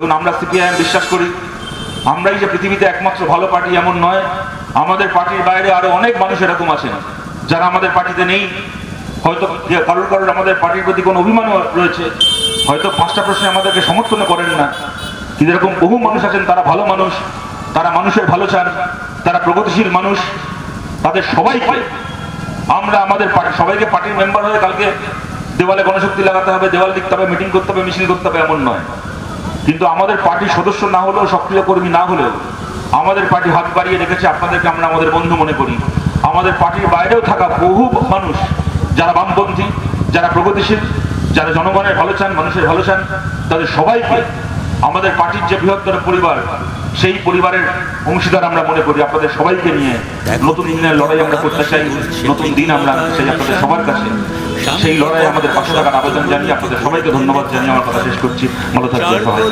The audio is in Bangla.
আমরা সিপিআইএম বিশ্বাস করি আমরাই যে পৃথিবীতে একমাত্র ভালো পার্টি এমন নয়, আমাদের পার্টির বাইরে আরো অনেক মানুষ এরকম আছেন যারা আমাদের পার্টিতে নেই। হয়তো কারোর কারোর আমাদের পার্টির প্রতি কোনো অভিমানও রয়েছে, হয়তো 5টা প্রশ্নে আমাদেরকে সমর্থন করেন না, কিন্তু এরকম বহু মানুষ আছেন তারা ভালো মানুষ, তারা মানুষের ভালো চান, তারা প্রগতিশীল মানুষ। তাদের সবাইকে আমরা আমাদের সবাইকে পার্টির মেম্বার হয়ে কালকে দেওয়ালে গণশক্তি লাগাতে হবে, দেওয়াল লিখতে হবে, মিটিং করতে হবে, মিছিল করতে হবে এমন নয়। কিন্তু আমাদের পার্টির সদস্য না হলেও, সক্রিয় কর্মী না হলেও আমাদের পার্টি হাত বাড়িয়ে রেখেছে, আপনাদেরকে আমরা আমাদের বন্ধু মনে করি। আমাদের পার্টির বাইরেও থাকা বহু মানুষ যারা বামপন্থী, যারা প্রগতিশীল, যারা জনগণের ভালো চান, মানুষের ভালো চান, তাদের সবাইকে আমাদের পার্টির যে বৃহত্তর পরিবার, সেই পরিবারের অংশীদার আমরা মনে করি। আপনাদের সবাইকে নিয়ে নতুন দিনের লড়াই আমরা করতে চাই, নতুন দিন আমরা চাই আপনাদের সবার কাছে। সেই লড়াই আমাদের পাশে থাকার আবেদন জানিয়ে আপনাদের সবাইকে ধন্যবাদ জানিয়ে আমার কথা শেষ করছি। ভালো থাকবেন সবাই।